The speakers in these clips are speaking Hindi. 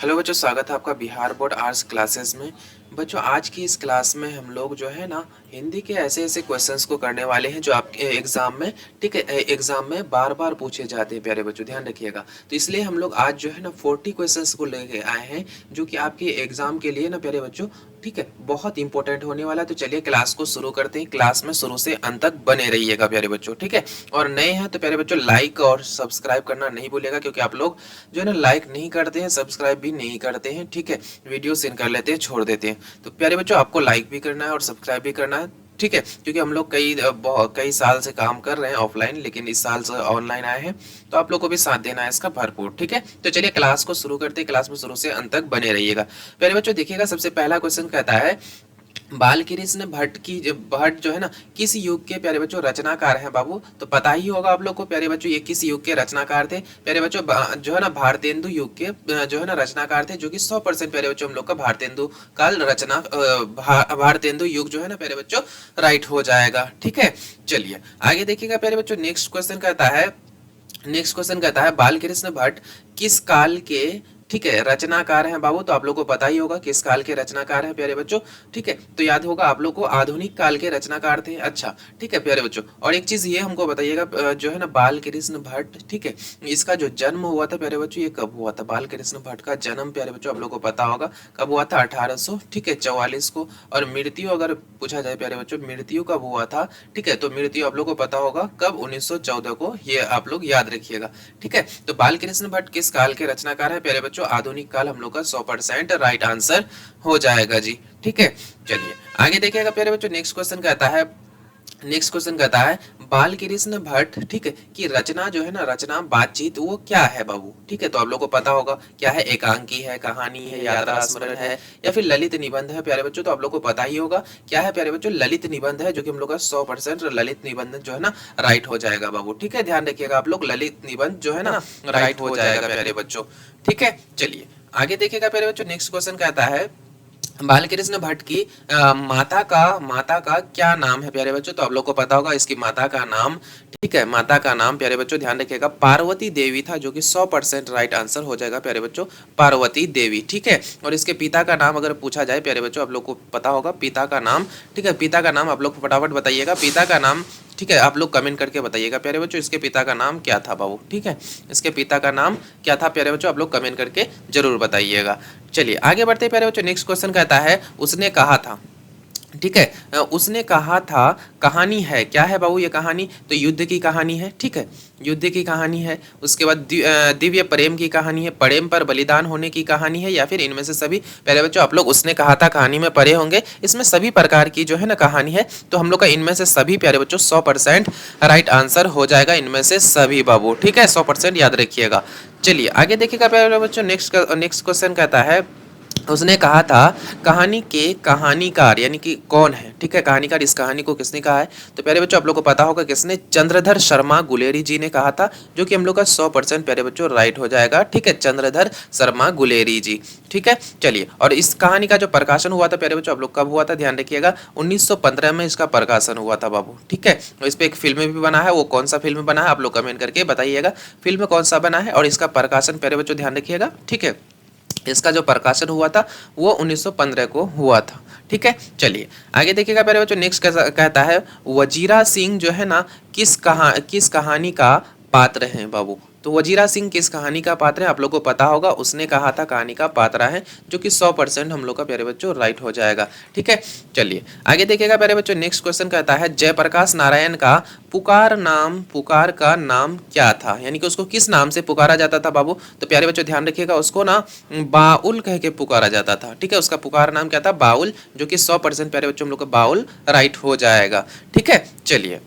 हेलो बच्चों, स्वागत है आपका बिहार बोर्ड आर्ट्स क्लासेस में। बच्चों, आज की इस क्लास में हम लोग जो है ना हिंदी के ऐसे ऐसे क्वेश्चंस को करने वाले हैं जो आपके एग्जाम में, ठीक है, एग्जाम में बार बार पूछे जाते हैं। प्यारे बच्चों ध्यान रखिएगा। तो इसलिए हम लोग आज जो है ना 40 क्वेश्चंस को लेके आए हैं जो कि आपके एग्जाम के लिए ना प्यारे बच्चों, ठीक है, बहुत इंपॉर्टेंट होने वाला है। तो चलिए क्लास को शुरू करते हैं। क्लास में शुरू से अंत तक बने रहिएगा प्यारे बच्चों, ठीक है। और नए हैं तो प्यारे बच्चों लाइक और सब्सक्राइब करना नहीं भूलिएगा, क्योंकि आप लोग जो है ना लाइक नहीं करते हैं, सब्सक्राइब भी नहीं करते हैं, ठीक है, वीडियो सेंड कर लेते हैं, छोड़ देते हैं। तो प्यारे बच्चों आपको लाइक भी करना है और सब्सक्राइब भी करना है, ठीक है, क्योंकि हम लोग कई साल से काम कर रहे हैं ऑफलाइन, लेकिन इस साल से ऑनलाइन आए हैं। तो आप लोग को भी साथ देना है इसका भरपूर, ठीक है। तो चलिए क्लास को शुरू करते हैं। क्लास में शुरू से अंत तक बने रहिएगा। प्यारे बच्चों देखिएगा, सबसे पहला क्वेश्चन कहता है बालकृष्ण भट्ट जो है ना किस युग के प्यारे बच्चों रचनाकार हैं बाबू। तो पता ही होगा आप लोग को प्यारे बच्चों ये किस युग के रचनाकार थे। प्यारे बच्चों जो है ना भारतेंदु युग के जो है ना रचनाकार थे, जो कि 100% प्यारे बच्चों हम लोग का भारतेंदु काल रचना भारतेंदु युग जो है ना प्यारे बच्चों राइट हो जाएगा, ठीक है। चलिए आगे देखिएगा प्यारे बच्चों, नेक्स्ट क्वेश्चन कहता है बालकृष्ण भट्ट किस काल के, ठीक है, रचनाकार हैं बाबू। तो आप लोग को पता ही होगा किस काल के रचनाकार हैं प्यारे बच्चों, ठीक है। तो याद होगा आप लोग को आधुनिक काल के रचनाकार थे। अच्छा, ठीक है प्यारे बच्चों। और एक चीज ये हमको बताइएगा, जो है ना बालकृष्ण भट्ट, ठीक है, इसका जो जन्म हुआ था प्यारे बच्चों, ये कब हुआ था। बालकृष्ण भट्ट का जन्म प्यारे बच्चों आप लोग को पता होगा कब हुआ था, 1800, ठीक है, 44 को। और मृत्यु अगर पूछा जाए प्यारे बच्चों, मृत्यु कब हुआ था, ठीक है, तो मृत्यु आप लोग को पता होगा कब, 1914 को। ये आप लोग याद रखिएगा, ठीक है। तो बालकृष्ण भट्ट किस काल के रचनाकार हैं प्यारे बच्चों, आधुनिक काल हम लोग का 100% राइट आंसर हो जाएगा जी, ठीक है। चलिए आगे देखिएगा प्यारे बच्चों, नेक्स्ट क्वेश्चन कहता है बालकृष्ण भट्ट, ठीक है, की रचना जो है ना, रचना बातचीत, वो क्या है बाबू, ठीक है। तो आप लोग को पता होगा क्या है, एकांकी है, कहानी है, यात्रा स्मरण है, या फिर ललित निबंध है प्यारे बच्चों। तो आप लोग को पता ही होगा क्या है प्यारे बच्चों, ललित निबंध है, जो कि हम लोग का 100% ललित निबंध जो है ना राइट हो जाएगा बाबू, ठीक है। ध्यान रखिएगा आप लोग, ललित निबंध जो है ना राइट हो जाएगा प्यारे बच्चों, ठीक है। चलिए आगे देखिएगा प्यारे बच्चों, नेक्स्ट क्वेश्चन कहता है बालकृष्ण भट्ट की माता का क्या नाम है प्यारे बच्चों। तो आप लोग को पता होगा इसकी माता का नाम, ठीक है, माता का नाम प्यारे बच्चों ध्यान रखिएगा पार्वती देवी था, जो कि 100% राइट आंसर हो जाएगा प्यारे बच्चों, पार्वती देवी, ठीक है। और इसके पिता का नाम अगर पूछा जाए प्यारे बच्चों, आप लोग को पता होगा पिता का नाम, ठीक है, पिता का नाम आप लोग फटाफट बताइएगा, पिता का नाम, ठीक है, आप लोग कमेंट करके बताइएगा प्यारे बच्चों इसके पिता का नाम क्या था बाबू, ठीक है, इसके पिता का नाम क्या था प्यारे बच्चों, आप लोग कमेंट करके जरूर बताइएगा। चलिए आगे बढ़ते हैं प्यारे बच्चों, नेक्स्ट क्वेश्चन कहता है उसने कहा था, ठीक है, उसने कहा था कहानी है, क्या है बाबू ये कहानी। तो युद्ध की कहानी है, ठीक है, युद्ध की कहानी है। उसके बाद दिव्य प्रेम की कहानी है, प्रेम पर बलिदान होने की कहानी है, या फिर इनमें से सभी। पहले बच्चों आप लोग उसने कहा था कहानी में पढ़े होंगे, इसमें सभी प्रकार की जो है ना कहानी है। तो हम लोग का इनमें से सभी प्यारे बच्चों 100% राइट आंसर हो जाएगा, इनमें से सभी बाबू, ठीक है, 100% याद रखिएगा। चलिए आगे देखिएगा प्यारे बच्चों, नेक्स्ट क्वेश्चन कहता है उसने कहा था कहानी के कहानीकार यानी कि कौन है, ठीक है, कहानीकार, इस कहानी को किसने कहा है। तो प्यारे बच्चों आप लोग को पता होगा किसने, चंद्रधर शर्मा गुलेरी जी ने कहा था, जो कि हम लोग का 100% प्यारे बच्चों राइट हो जाएगा, ठीक है, चंद्रधर शर्मा गुलेरी जी, ठीक है। चलिए और इस कहानी का जो प्रकाशन हुआ था प्यारे बच्चों आप लोग कब हुआ था, ध्यान रखिएगा 1915 में इसका प्रकाशन हुआ था बाबू, ठीक है। और इस पर एक फिल्म भी बना है, वो कौन सा फिल्म बना है आप लोग कमेंट करके बताइएगा, फिल्म कौन सा बना है और इसका प्रकाशन प्यारे बच्चों ध्यान रखिएगा, ठीक है। इसका जो प्रकाशन हुआ था वो 1915 को हुआ था, ठीक है। चलिए आगे देखिएगा प्यारे बच्चों, नेक्स्ट कहता है वजीरा सिंह जो है ना किस कहानी का पात्र हैं बाबू। तो वजीरा सिंह किस कहानी का पात्र है, आप लोग को पता होगा उसने कहा था कहानी का पात्र है, जो कि 100% हम लोग का प्यारे बच्चों राइट हो जाएगा, ठीक है। चलिए आगे देखिएगा प्यारे बच्चों, नेक्स्ट क्वेश्चन कहता है जयप्रकाश नारायण का पुकार का नाम क्या था, यानी कि उसको किस नाम से पुकारा जाता था बाबू। तो प्यारे बच्चों ध्यान रखिएगा उसको ना बाउल कह के पुकारा जाता था, ठीक है, उसका पुकार नाम क्या था, बाउल, जो कि 100% प्यारे बच्चों हम लोग का बाउल राइट हो जाएगा, ठीक है। चलिए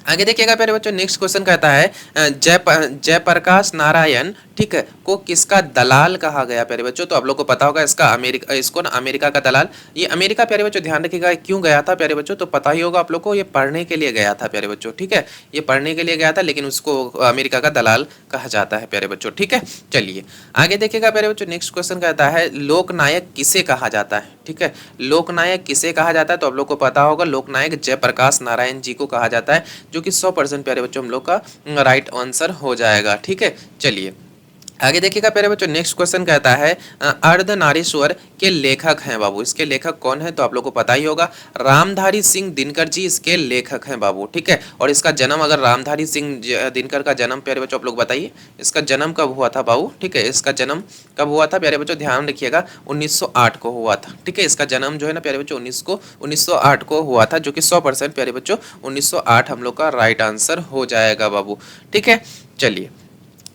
आगे देखिएगा प्यारे बच्चों, नेक्स्ट क्वेश्चन कहता है जयप्रकाश नारायण, ठीक है, को किसका दलाल कहा गया प्यारे बच्चों। तो आप लोग को पता होगा इसको ना अमेरिका का दलाल, ये अमेरिका प्यारे बच्चों ध्यान रखिएगा क्यों गया था प्यारे बच्चों। तो पता ही होगा आप लोग को, ये पढ़ने के लिए गया था प्यारे बच्चों, ठीक है, ये पढ़ने के लिए गया था, लेकिन उसको अमेरिका का दलाल कहा जाता है प्यारे बच्चों, ठीक है। चलिए आगे देखिएगा प्यारे बच्चों, नेक्स्ट क्वेश्चन कहता है लोकनायक किसे कहा जाता है, ठीक है, लोकनायक किसे कहा जाता है। तो आप लोग को पता होगा लोकनायक जयप्रकाश नारायण जी को कहा जाता है, जो कि 100% प्यारे बच्चों हम लोग का राइट आंसर हो जाएगा, ठीक है। चलिए आगे देखिएगा प्यारे बच्चों, नेक्स्ट क्वेश्चन कहता है अर्धनारीश्वर के लेखक हैं बाबू। इसके लेखक कौन है तो आप लोग को पता ही होगा, रामधारी सिंह दिनकर जी इसके लेखक हैं बाबू। ठीक है, और इसका जन्म, अगर रामधारी सिंह दिनकर का जन्म प्यारे बच्चों आप लोग बताइए, इसका जन्म कब हुआ था बाबू। ठीक है, इसका जन्म कब हुआ था प्यारे बच्चों, ध्यान रखिएगा 1908 को हुआ था। ठीक है, इसका जन्म जो है ना प्यारे बच्चों 1908 को हुआ था, जो कि 100% प्यारे बच्चों 1908 हम लोग का राइट आंसर हो जाएगा बाबू। ठीक है, चलिए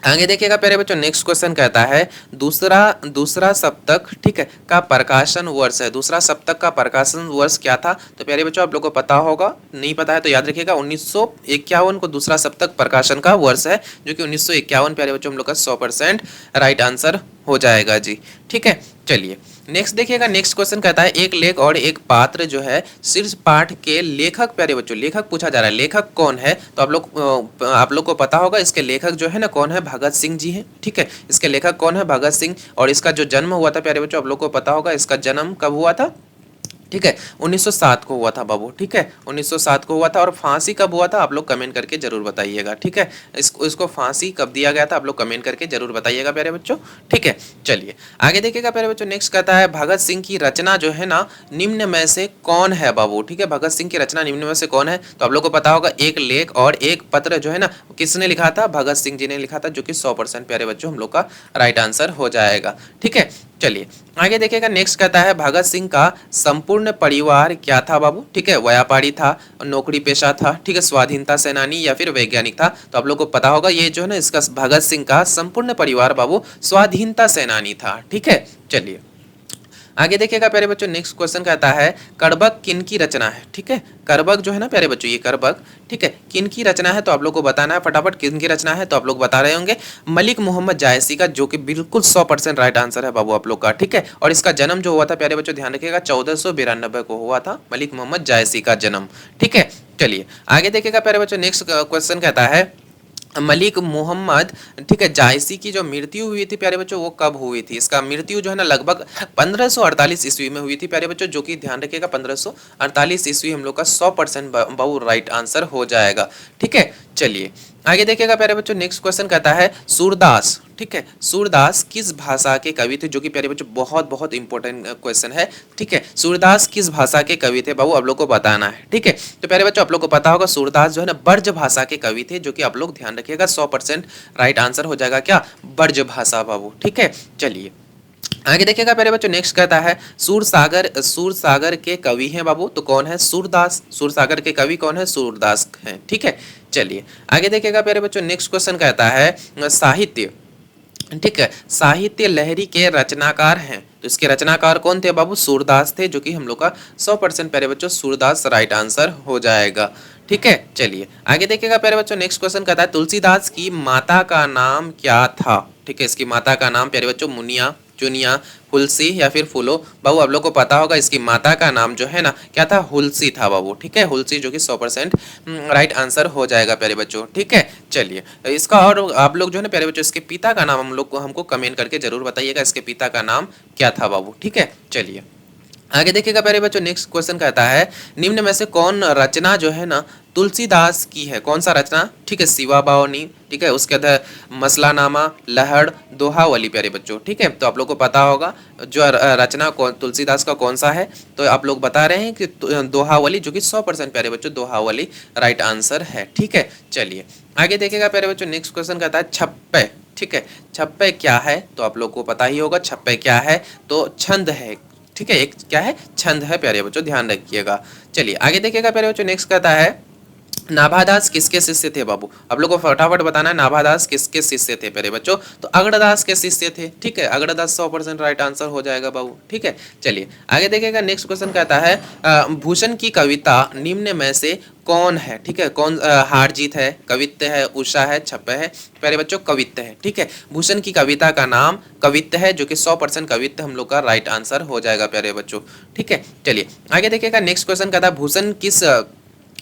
आगे देखिएगा प्यारे बच्चों, नेक्स्ट क्वेश्चन कहता है दूसरा दूसरा सप्तक, ठीक है, का प्रकाशन वर्ष है। दूसरा सप्तक का प्रकाशन वर्ष क्या था तो प्यारे बच्चों आप लोग को पता होगा, नहीं पता है तो याद रखिएगा 1951 को दूसरा सप्तक प्रकाशन का वर्ष है, जो कि 1951 प्यारे बच्चों हम लोग का 100% राइट आंसर हो जाएगा जी। ठीक है, चलिए नेक्स्ट देखिएगा, नेक्स्ट क्वेश्चन कहता है एक लेख और एक पात्र जो है शीर्ष पाठ के लेखक, प्यारे बच्चों लेखक पूछा जा रहा है, लेखक कौन है तो आप लोग को पता होगा, इसके लेखक जो है ना कौन है, भगत सिंह जी हैं। ठीक है, इसके लेखक कौन है, भगत सिंह। और इसका जो जन्म हुआ था प्यारे बच्चों आप लोग को पता होगा, इसका जन्म कब हुआ था। ठीक है, 1907 को हुआ था बाबू। ठीक है, 1907 को हुआ था। और फांसी कब हुआ था आप लोग कमेंट करके जरूर बताइएगा। ठीक है, इसको फांसी कब दिया गया था आप लोग कमेंट करके जरूर बताइएगा प्यारे बच्चों। ठीक है, चलिए आगे देखिएगा प्यारे बच्चों, नेक्स्ट कहता है भगत सिंह की रचना जो है ना निम्न में से कौन है बाबू। ठीक है, भगत सिंह की रचना निम्न में से कौन है तो आप लोग को पता होगा, एक लेख और एक पत्र जो है ना किसने लिखा था, भगत सिंह जी ने लिखा था, जो कि 100% प्यारे बच्चों हम लोग का राइट आंसर हो जाएगा। ठीक है, चलिए आगे देखिएगा, नेक्स्ट कहता है भगत सिंह का संपूर्ण परिवार क्या था बाबू। ठीक है, व्यापारी था, नौकरी पेशा था, ठीक है, स्वाधीनता सेनानी या फिर वैज्ञानिक था। तो आप लोग को पता होगा ये जो है ना इसका भगत सिंह का संपूर्ण परिवार बाबू स्वाधीनता सेनानी था। ठीक है, चलिए आगे देखिएगा प्यारे बच्चों, नेक्स्ट क्वेश्चन कहता है करबक किन की रचना है। ठीक है, करबक जो है ना प्यारे बच्चों, ये करबक ठीक है किन की रचना है तो आप लोग को बताना है फटाफट, किन की रचना है तो आप लोग बता रहे होंगे, मलिक मोहम्मद जायसी का, जो कि बिल्कुल 100% राइट आंसर है बाबू आप लोग का। ठीक है, और इसका जन्म जो हुआ था प्यारे बच्चों ध्यान रखिएगा 1492 को हुआ था मलिक मोहम्मद जायसी का जन्म। ठीक है, चलिए आगे देखिएगा प्यारे बच्चों, नेक्स्ट क्वेश्चन कहता है मलिक मोहम्मद ठीक है जायसी की जो मृत्यु हुई थी प्यारे बच्चों वो कब हुई थी। इसका मृत्यु जो है ना लगभग 1548 ईस्वी में हुई थी प्यारे बच्चों, जो कि ध्यान रखिएगा 1548 ईस्वी हम लोग का 100% बहु राइट आंसर हो जाएगा। ठीक है, चलिए आगे देखिएगा प्यारे बच्चों, नेक्स्ट क्वेश्चन कहता है सूरदास। ठीक है, सूरदास किस भाषा के कवि थे, जो कि प्यारे बच्चों बहुत बहुत इंपॉर्टेंट क्वेश्चन है। ठीक है, सूरदास किस भाषा के कवि थे बाबू आप लोग को बताना है। ठीक है, तो प्यारे बच्चों आप लोग को पता होगा सूरदास जो है ना ब्रज भाषा के कवि थे, जो कि आप लोग ध्यान रखिएगा 100% राइट आंसर हो जाएगा क्या, ब्रज भाषा बाबू। ठीक है, चलिए आगे देखिएगा प्यारे बच्चों, नेक्स्ट कहता है सूरसागर के कवि हैं बाबू तो कौन है, सूरदास। सूरसागर के कवि कौन है, सूरदास हैं। ठीक है, चलिए आगे देखिएगा प्यारे बच्चों, नेक्स्ट क्वेश्चन कहता है साहित्य। ठीक है, साहित्य लहरी के रचनाकार हैं तो इसके रचनाकार कौन थे बाबू, सूरदास थे, जो कि हम लोग का 100% प्यारे बच्चों सूरदास राइट आंसर हो जाएगा। ठीक है, चलिए आगे देखिएगा प्यारे बच्चों, नेक्स्ट क्वेश्चन कहता है तुलसीदास की माता का नाम क्या था। ठीक है, इसकी माता का नाम प्यारे बच्चों मुनिया, चुनिया, हुलसी या फिर फूलो। बाबू आप लोग को पता होगा इसकी माता का नाम जो है ना क्या था, हुलसी था बाबू। ठीक है, हुलसी, जो कि 100% राइट आंसर हो जाएगा प्यारे बच्चों। ठीक है, चलिए इसका और आप लोग जो है ना प्यारे बच्चों इसके पिता का नाम हम लोग को हमको कमेंट करके जरूर बताइएगा, इसके पिता का नाम क्या था बाबू। ठीक है, चलिए आगे देखिएगा प्यारे बच्चों, नेक्स्ट क्वेश्चन कहता है निम्न में से कौन रचना जो है ना तुलसीदास की है, कौन सा रचना। ठीक है, शिवा बावनी, ठीक है, उसके बाद मसलानामा, लहड़, दोहावली प्यारे बच्चों। ठीक है, तो आप लोग को पता होगा जो रचना तुलसीदास का कौन सा है तो आप लोग बता रहे हैं कि दोहावली, जो कि 100% प्यारे बच्चों दोहावली राइट आंसर है। ठीक है, चलिए आगे देखिएगा प्यारे बच्चों, नेक्स्ट क्वेश्चन कहता है छप्पे। ठीक है, छप्पे क्या है तो आप लोग को पता ही होगा, छप्पे क्या है तो छंद है। ठीक है, एक क्या है, छंद है प्यारे बच्चों, ध्यान रखिएगा। चलिए आगे देखिएगा प्यारे बच्चों, नेक्स्ट कहता है नाभादास किसके शिष्य थे बाबू। आप लोग को फटाफट बताना है नाभादास किसके शिष्य थे प्यारे बच्चों तो अग्रदास के शिष्य थे। ठीक है, अग्रदास 100% राइट आंसर हो जाएगा बाबू। ठीक है, चलिए आगे देखिएगा, नेक्स्ट क्वेश्चन कहता है भूषण की कविता निम्न में से कौन है। ठीक है, कौन, हार जीत है, कवित्त है, उषा है, छप्पे है प्यारे बच्चों, कवित्त है। ठीक है, भूषण की कविता का नाम कवित्त है, जो कि 100% कवित्त हम लोग का राइट आंसर हो जाएगा प्यारे बच्चों। ठीक है, चलिए आगे देखिएगा, नेक्स्ट क्वेश्चन कहता है भूषण किस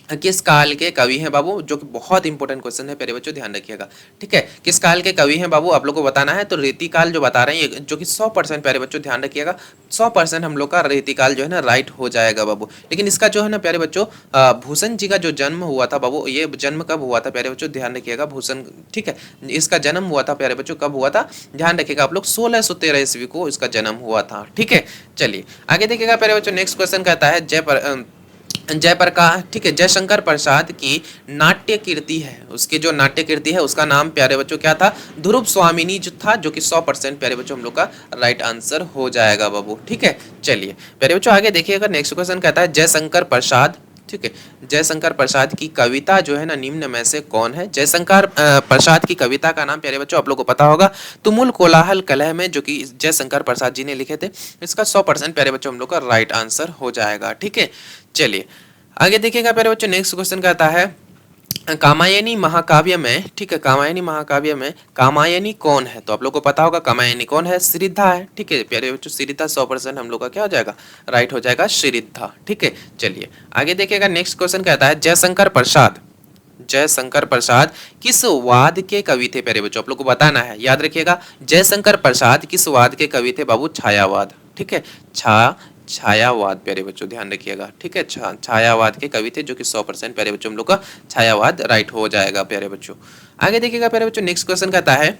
किस काल के कवि हैं बाबू, जो कि बहुत इंपॉर्टेंट क्वेश्चन है प्यारे बच्चों, ध्यान रखिएगा। ठीक है, किस काल के कवि हैं बाबू, आप लोग को बताना है। तो रीतिकाल जो बता रहे हैं ये, जो कि 100% प्यारे बच्चों ध्यान रखिएगा, 100% हम लोग का रीतिकाल जो है ना राइट हो जाएगा बाबू। लेकिन इसका जो है ना प्यारे बच्चों, भूषण जी का जो जन्म हुआ था बाबू, ये जन्म कब हुआ था प्यारे बच्चों, ध्यान रखिएगा। भूषण, ठीक है, इसका जन्म हुआ था प्यारे बच्चों, कब हुआ था, ध्यान रखिएगा आप लोग, 1613 ईस्वी को इसका जन्म हुआ था। ठीक है, चलिए आगे देखिएगा प्यारे बच्चों। नेक्स्ट क्वेश्चन कहता है जयप्रकाश, ठीक है, जयशंकर प्रसाद की नाट्य कीर्ति है, उसकी जो नाट्य कीर्ति है उसका नाम प्यारे बच्चों क्या था, ध्रुव स्वामिनी जो था, जो कि 100% प्यारे बच्चों हम लोग का राइट आंसर हो जाएगा बाबू। ठीक है, चलिए प्यारे बच्चों आगे देखिएगा। नेक्स्ट क्वेश्चन कहता है जयशंकर प्रसाद, ठीक है, जयशंकर प्रसाद की कविता जो है ना निम्न में से कौन है। जयशंकर प्रसाद की कविता का नाम प्यारे बच्चों आप लोग को पता होगा, तुमुल कोलाहल कलह में, जो कि जयशंकर प्रसाद जी ने लिखे थे। इसका 100% प्यारे बच्चों हम लोग का राइट आंसर हो जाएगा। ठीक है, चलिए आगे देखिएगा प्यारे बच्चों। नेक्स्ट क्वेश्चन कहता है कामायनी महाकाव्य में, ठीक है, कामायनी महाकाव्य में कामायनी कौन है। तो आप लोग को पता होगा कामायनी कौन है, श्रीधा है। ठीक है प्यारे बच्चों, श्रीधा 100% हम लोग का क्या हो जाएगा, राइट हो जाएगा, श्रीधा। ठीक है, चलिए आगे देखिएगा। नेक्स्ट क्वेश्चन कहता है जयशंकर प्रसाद, जयशंकर प्रसाद किस वाद के कवि थे प्यारे बच्चों, आप लोग को बताना है, याद रखिएगा। जयशंकर प्रसाद किस वाद के कवि थे बाबू, छायावाद। ठीक है, छायावाद प्यारे बच्चों ध्यान रखिएगा। ठीक है, छायावाद के कवि थे, जो कि 100% प्यारे बच्चों हम लोग का छायावाद राइट हो जाएगा प्यारे बच्चों। आगे देखिएगा प्यारे बच्चों। नेक्स्ट क्वेश्चन कहता है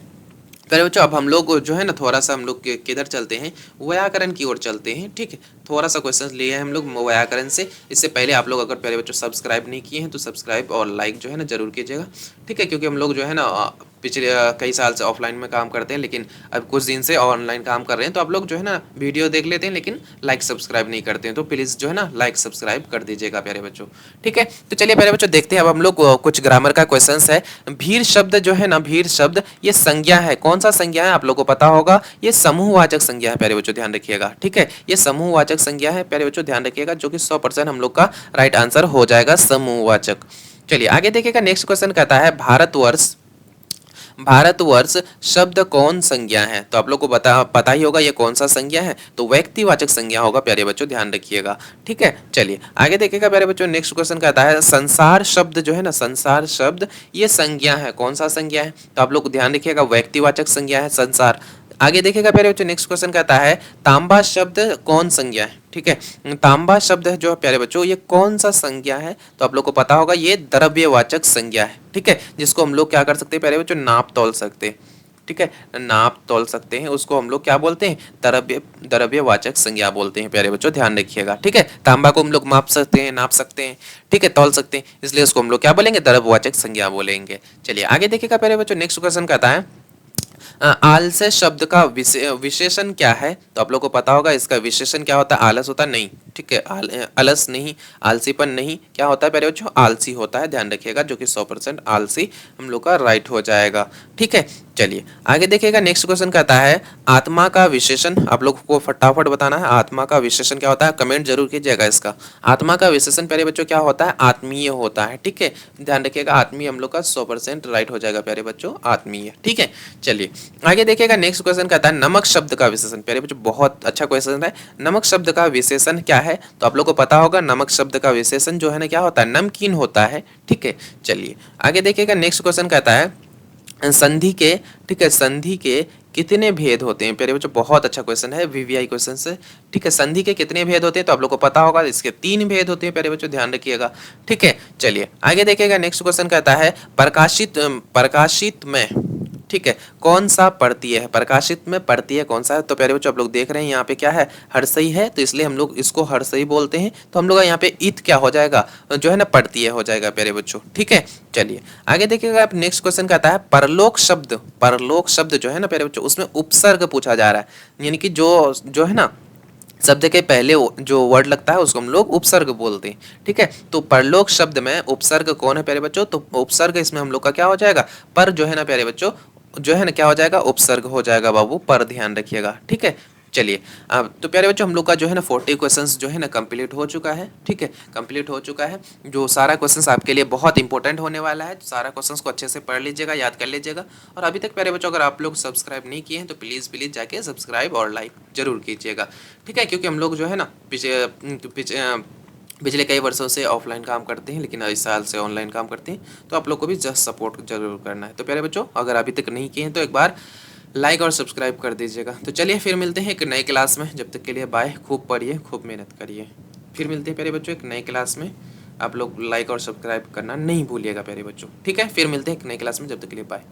प्यारे बच्चों, अब हम लोग जो है ना थोड़ा सा हम लोग किधर चलते हैं, व्याकरण की ओर चलते हैं। ठीक है, थोड़ा सा क्वेश्चन लिए हैं हम लोग व्याकरण से। इससे पहले आप लोग अगर प्यारे बच्चों सब्सक्राइब नहीं किए हैं तो सब्सक्राइब और लाइक जो है ना जरूर कीजिएगा। ठीक है, क्योंकि हम लोग जो है ना पिछले कई साल से ऑफलाइन में काम करते हैं, लेकिन अब कुछ दिन से ऑनलाइन काम कर रहे हैं, तो आप लोग जो है ना वीडियो देख लेते हैं लेकिन लाइक सब्सक्राइब नहीं करते हैं, तो प्लीज़ जो है ना लाइक सब्सक्राइब कर दीजिएगा प्यारे बच्चों। ठीक है, तो चलिए प्यारे बच्चों देखते हैं अब हम लोग कुछ ग्रामर का क्वेश्चन है। भीड़ शब्द जो है ना, भीड़ शब्द ये संज्ञा है, कौन सा संज्ञा है आप लोग को पता होगा, ये समूहवाचक संज्ञा है प्यारे बच्चों, ध्यान रखिएगा। ठीक है, ये समूहवाचक संज्ञा है प्यारे बच्चों, ध्यान रखिएगा, जो कि 100% हम लोग का राइट आंसर हो जाएगा, समूहवाचक। चलिए आगे देखिएगा। नेक्स्ट क्वेश्चन कहता है भारतवर्ष, भारतवर्ष शब्द कौन संज्ञा है। तो आप लोग को पता ही होगा ये कौन सा संज्ञा है, तो व्यक्तिवाचक संज्ञा होगा प्यारे बच्चों, ध्यान रखिएगा। ठीक है, चलिए आगे देखिएगा प्यारे बच्चों। नेक्स्ट क्वेश्चन कहता है संसार शब्द जो है ना, संसार शब्द ये संज्ञा है, कौन सा संज्ञा है, तो आप लोग ध्यान रखिएगा, व्यक्तिवाचक संज्ञा है संसार। आगे देखिएगा प्यारे बच्चों। नेक्स्ट क्वेश्चन कहता है तांबा शब्द कौन संज्ञा है। ठीक है, तांबा शब्द है जो है प्यारे बच्चों, ये कौन सा संज्ञा है, तो आप लोग को पता होगा ये द्रव्यवाचक संज्ञा है। ठीक है, जिसको हम लोग क्या कर सकते हैं प्यारे बच्चों, नाप तोल सकते हैं। ठीक है, नाप तोल सकते हैं, उसको हम लोग क्या बोलते हैं, द्रव्यवाचक संज्ञा बोलते हैं प्यारे बच्चों, ध्यान रखिएगा। ठीक है, तांबा को हम लोग माप सकते हैं, नाप सकते हैं, ठीक है, तौल सकते हैं, इसलिए उसको हम लोग क्या बोलेंगे, द्रव्यवाचक संज्ञा बोलेंगे। चलिए आगे देखिएगा प्यारे बच्चों। नेक्स्ट क्वेश्चन कहता है आलस्य शब्द का विशेषण क्या है, तो आप लोग को पता होगा इसका विशेषण क्या होता है, आलस होता नहीं। ठीक है, अलस नहीं, आलसीपन नहीं, क्या होता है प्यारे बच्चों, आलसी होता है, ध्यान रखिएगा, जो कि 100% आलसी हम लोग का राइट हो जाएगा। ठीक है, चलिए आगे देखिएगा। नेक्स्ट क्वेश्चन कहता है आत्मा का विशेषण, आप लोग को फटाफट बताना है आत्मा का विशेषण क्या होता है, कमेंट जरूर कीजिएगा इसका। आत्मा का विशेषण प्यारे बच्चों क्या होता है, आत्मीय होता है। ठीक है, ध्यान रखिएगा, आत्मीय हम लोग का 100% राइट हो जाएगा प्यारे बच्चों, आत्मीय। ठीक है, चलिए आगे देखिएगा। नेक्स्ट क्वेश्चन कहता है नमक शब्द का विशेषण, प्यारे बच्चों बहुत अच्छा क्वेश्चन है। नमक शब्द का विशेषण क्या है, तो आप लोग को पता होगा नमक शब्द का विशेषण जो है ना क्या होता है, नमकीन होता है। ठीक है, चलिए आगे देखिएगा। नेक्स्ट क्वेश्चन कहता है संधि के, ठीक है, संधि के कितने भेद होते हैं प्यारे बच्चों, बहुत अच्छा क्वेश्चन है, वीवीआई क्वेश्चन से। ठीक है, संधि के कितने भेद होते हैं, तो आप लोग को पता होगा इसके 3 भेद होते हैं प्यारे बच्चों, ध्यान रखिएगा। ठीक है, चलिए आगे देखिएगा। नेक्स्ट क्वेश्चन कहता है प्रकाशित में, ठीक है, कौन सा पढ़ती है, प्रकाशित में पढ़ती है कौन सा है, तो प्यारे बच्चों आप लोग देख रहे हैं यहाँ पे क्या है, हर्षई है, तो इसलिए हम लोग इसको हर्षई बोलते हैं, तो हम लोग यहाँ पे इत क्या हो जाएगा, जो है ना पढ़ती है हो जाएगा प्यारे बच्चों। ठीक है, चलिए आगे देखिएगा। आप नेक्स्ट क्वेश्चन कहता है परलोक शब्द, परलोक शब्द जो है ना प्यारे बच्चों उसमें उपसर्ग पूछा जा रहा है, यानी कि जो है ना शब्द के पहले जो वर्ड लगता है उसको हम लोग उपसर्ग बोलते हैं। ठीक है, तो परलोक शब्द में उपसर्ग कौन है प्यारे बच्चों, तो उपसर्ग इसमें हम लोग का क्या हो जाएगा, पर जो है ना प्यारे बच्चों जो है ना क्या हो जाएगा, उपसर्ग हो जाएगा बाबू, पर ध्यान रखिएगा। ठीक है, चलिए अब तो प्यारे बच्चों हम लोग का जो है ना 40 क्वेश्चंस जो है ना कंप्लीट हो चुका है। ठीक है, कंप्लीट हो चुका है, जो सारा क्वेश्चंस आपके लिए बहुत इंपॉर्टेंट होने वाला है, तो सारा क्वेश्चंस को अच्छे से पढ़ लीजिएगा, याद कर लीजिएगा। और अभी तक प्यारे बच्चों अगर आप लोग सब्सक्राइब नहीं किए हैं तो प्लीज़ जाके सब्सक्राइब और लाइक जरूर कीजिएगा। ठीक है, क्योंकि हम लोग जो है ना पीछे पिछले कई वर्षों से ऑफलाइन काम करते हैं, लेकिन इस साल से ऑनलाइन काम करते हैं। तो आप लोग को भी जस्ट सपोर्ट जरूर करना है। तो प्यारे बच्चों, अगर अभी तक नहीं किए हैं तो एक बार लाइक और सब्सक्राइब कर दीजिएगा। तो चलिए फिर मिलते हैं एक नए क्लास में। जब तक के लिए बाय। खूब पढ़िए, खूब मेहनत करिए। फिर मिलते हैं प्यारे बच्चों एक नए क्लास में। आप लोग लाइक और सब्सक्राइब करना नहीं भूलिएगा प्यारे बच्चों, ठीक है। फिर मिलते हैं एक नए क्लास में। जब तक के लिए बाय।